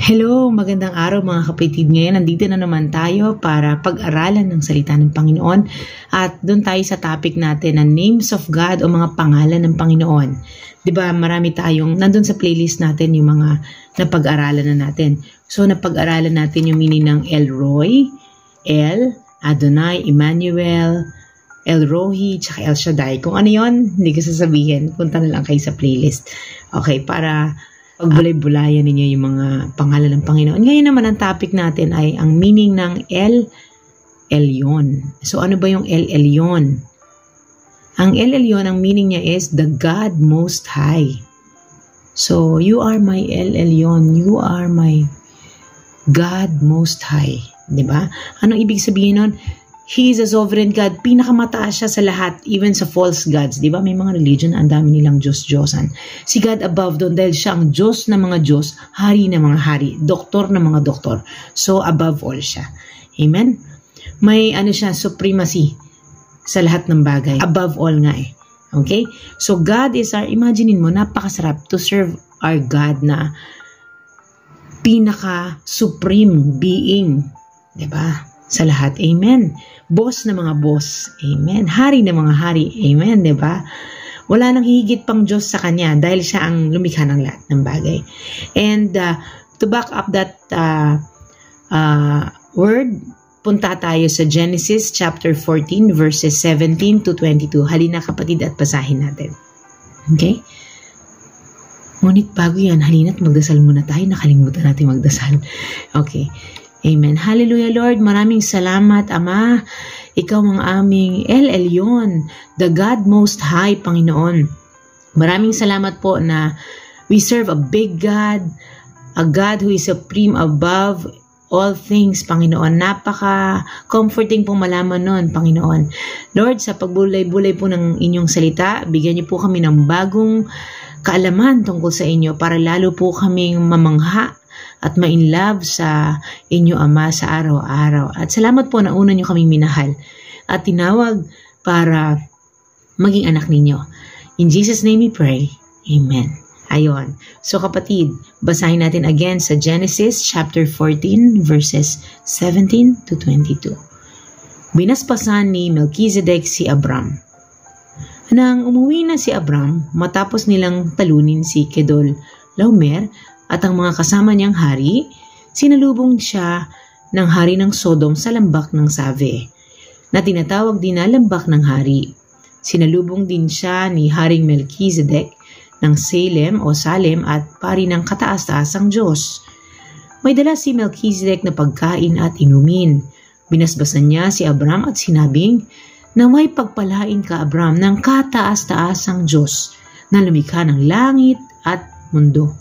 Hello, magandang araw mga kapatid. Ngayon, nandito na naman tayo para pag-aralan ng salita ng Panginoon at doon tayo sa topic natin na names of God o mga pangalan ng Panginoon. Diba, marami tayong, nandun sa playlist natin yung mga napag-aralan na natin. So, napag-aralan natin yung meaning ng El Roy, El, Adonai, Emmanuel, El Rohi, tsaka El Shaddai. Kung ano yon, hindi ko sasabihin. Punta na lang kayo sa playlist. Okay, para pagbulay-bulayan ninyo yung mga pangalan ng Panginoon. Ngayon naman ang topic natin ay ang meaning ng El Elyon. So ano ba yung El Elyon? Ang El Elyon, ang meaning niya is the God Most High. So you are my El Elyon. You are my God Most High. Diba? Anong ibig sabihin nun? He is a sovereign God. Pinakamataas siya sa lahat, even sa false gods. Di ba? May mga religion, ang dami nilang Diyos-Diyosan. Si God above doon dahil siya ang Diyos ng mga Diyos, hari ng mga hari, doktor ng mga doktor. So, above all siya. Amen? May siya, supremacy sa lahat ng bagay. Above all nga eh. Okay? So, God is our, imaginein mo, napakasarap to serve our God na pinaka-supreme being. Di ba? Sa lahat. Amen. Boss na mga boss. Amen. Hari na mga hari. Amen. Diba? Wala nang higit pang Diyos sa Kanya dahil siya ang lumikha ng lahat ng bagay. And to back up that word, punta tayo sa Genesis chapter 14 verses 17 to 22. Halina kapatid at basahin natin. Okay? Ngunit bago yan, halina't magdasal muna tayo. Nakalimutan natin magdasal. Okay. Amen. Hallelujah, Lord. Maraming salamat, Ama. Ikaw ang aming El Elyon, the God Most High, Panginoon. Maraming salamat po na we serve a big God, a God who is supreme above all things, Panginoon. Napaka-comforting pong malaman nun, Panginoon. Lord, sa pagbulay-bulay po ng inyong salita, bigyan niyo po kami ng bagong kaalaman tungkol sa inyo para lalo po kaming mamangha at ma-inlove sa inyo, Ama, sa araw-araw. At salamat po na una nyo kaming minahal at tinawag para maging anak ninyo. In Jesus' name we pray. Amen. Ayon. So kapatid, basahin natin again sa Genesis chapter 14 verses 17 to 22. Binaspasan ni Melchizedek si Abram. Nang umuwi na si Abram, matapos nilang talunin si Kedol Laomer at ang mga kasama niyang hari, sinalubong siya ng hari ng Sodom sa lambak ng Save, na tinatawag din na lambak ng hari. Sinalubong din siya ni Haring Melchizedek ng Salem o Salem at pari ng kataas-taasang Diyos. May dala si Melchizedek na pagkain at inumin. Binasbasan niya si Abram at sinabing, na may pagpalain ka, Abram, ng kataas-taasang Diyos na lumikha ng langit at mundo.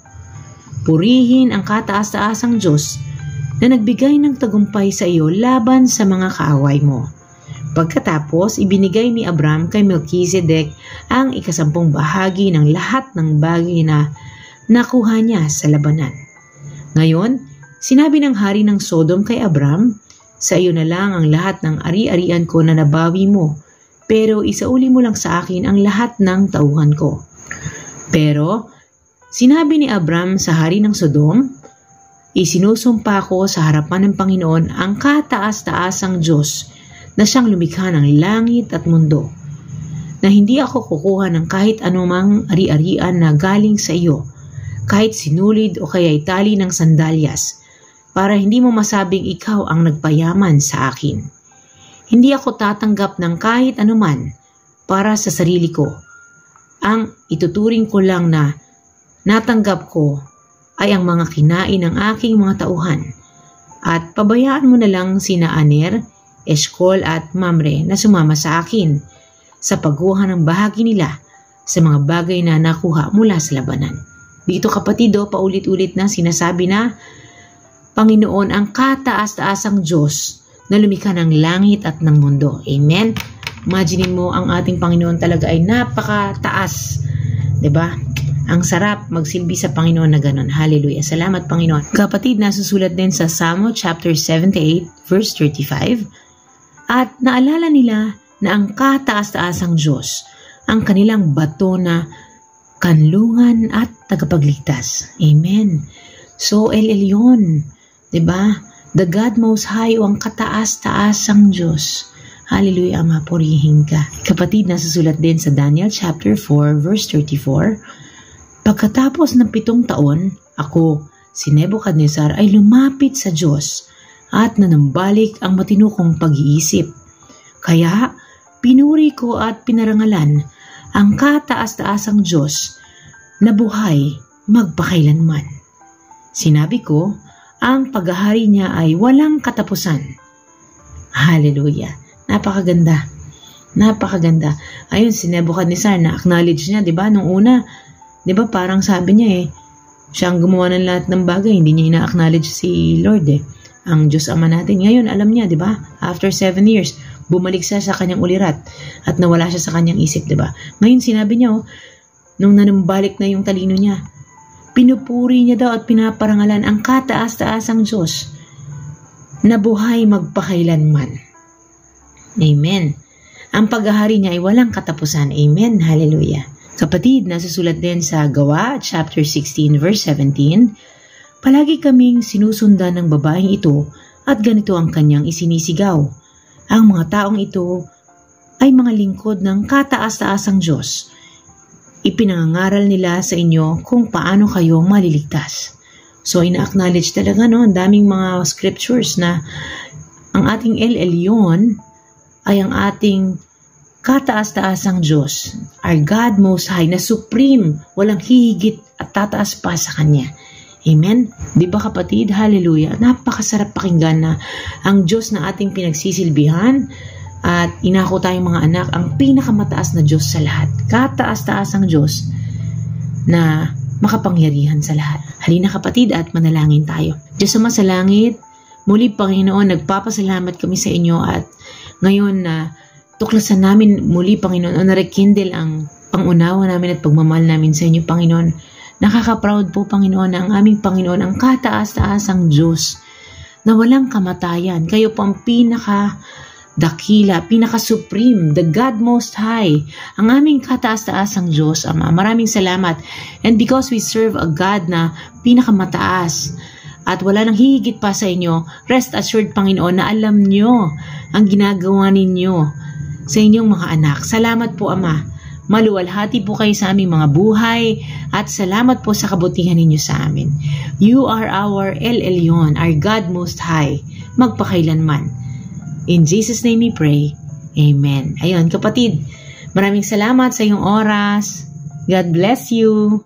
Purihin ang kataas-taasang Diyos na nagbigay ng tagumpay sa iyo laban sa mga kaaway mo. Pagkatapos, ibinigay ni Abram kay Melchizedek ang 10 bahagi ng lahat ng bagay na nakuha niya sa labanan. Ngayon, sinabi ng hari ng Sodom kay Abram, sa iyo na lang ang lahat ng ari-arian ko na nabawi mo, pero isauli mo lang sa akin ang lahat ng tauhan ko. Pero, sinabi ni Abram sa hari ng Sodom, isinusumpa ko sa harapan ng Panginoon ang kataas-taasang Diyos na siyang lumikha ng langit at mundo, na hindi ako kukuha ng kahit anumang ari-arian na galing sa iyo, kahit sinulid o kaya'y tali ng sandalyas, para hindi mo masabing ikaw ang nagpayaman sa akin. Hindi ako tatanggap ng kahit anuman para sa sarili ko. Ang ituturing ko lang na natanggap ko ay ang mga kinain ng aking mga tauhan, at pabayaan mo na lang sina Aner, Eshkol at Mamre na sumama sa akin sa pagkuha ng bahagi nila sa mga bagay na nakuha mula sa labanan. Dito kapatid, paulit-ulit na sinasabi na Panginoon ang kataas-taasang Diyos na lumikha ng langit at ng mundo. Amen? Imaginin mo ang ating Panginoon talaga ay napakataas. Diba? Ang sarap magsilbi sa Panginoon na ganon. Hallelujah. Salamat Panginoon. Kapatid, nasusulat din sa Psalm chapter 78 verse 35. At naalala nila na ang kataas-taasang Diyos ang kanilang bato na kanlungan at tagapagligtas. Amen. So, El Elyon, diba? The God Most High o ang kataas-taasang Diyos. Hallelujah, Ama, purihin ka. Kapatid, nasusulat din sa Daniel chapter 4 verse 34, pagkatapos ng 7 taon, ako, si Nebuchadnezzar, ay lumapit sa Diyos at nanambalik ang matinukong pag-iisip. Kaya, pinuri ko at pinarangalan ang kataas-taasang Diyos na buhay magpakailanman. Sinabi ko, ang paghahari niya ay walang katapusan. Hallelujah. Napakaganda. Napakaganda. Ayun, si Nebuchadnezzar, na-acknowledge niya, diba? Nung una, diba parang sabi niya siya ang gumawa ng lahat ng bagay, hindi niya ina-acknowledge si Lord ang Diyos Ama natin. Ngayon, alam niya, diba? After 7 years, bumalik siya sa kanyang ulirat at nawala siya sa kanyang isip, diba? Ngayon, sinabi niya, nung nanambalik na yung talino niya, pinupuri niya daw at pinaparangalan ang kataas-taasang Diyos na buhay magpakailanman. Amen. Ang paghahari niya ay walang katapusan. Amen. Hallelujah. Kapatid, nasusulat din sa Gawa, chapter 16, verse 17, palagi kaming sinusundan ng babaeng ito at ganito ang kanyang isinisigaw. Ang mga taong ito ay mga lingkod ng kataas-taasang Diyos. Ipinangangaral nila sa inyo kung paano kayo maliligtas. So, ina-acknowledge talaga, ang daming mga scriptures na ang ating El Elyon ay ang ating kataas-taasang Diyos, our God Most High, na supreme, walang hihigit at tataas pa sa Kanya. Amen? Di ba kapatid? Hallelujah. Napakasarap pakinggan na ang Diyos na ating pinagsisilbihan at inako tayong mga anak, ang pinakamataas na Diyos sa lahat. Kataas-taasang Diyos na makapangyarihan sa lahat. Halina kapatid at manalangin tayo. Diyos Ama sa langit, muli Panginoon, nagpapasalamat kami sa inyo at ngayon na tuklasan namin muli Panginoon o narekindle ang pangunawa namin at pagmamahal namin sa inyo Panginoon. Nakaka-proud po Panginoon na ang aming Panginoon ang kataas-taasang Diyos na walang kamatayan. Kayo po ang pinaka-dakila, pinaka-supreme, the God Most High, ang aming kataas-taasang Diyos, Ama. Maraming salamat. And because we serve a God na pinakamataas at wala nang hihigit pa sa inyo, rest assured Panginoon na alam nyo ang ginagawa ninyo sa inyong mga anak. Salamat po Ama. Maluwalhati po kayo sa aming mga buhay at salamat po sa kabutihan ninyo sa amin. You are our El Elyon, our God Most High, magpakailanman. In Jesus' name we pray. Amen. Ayun, kapatid, maraming salamat sa iyong oras. God bless you.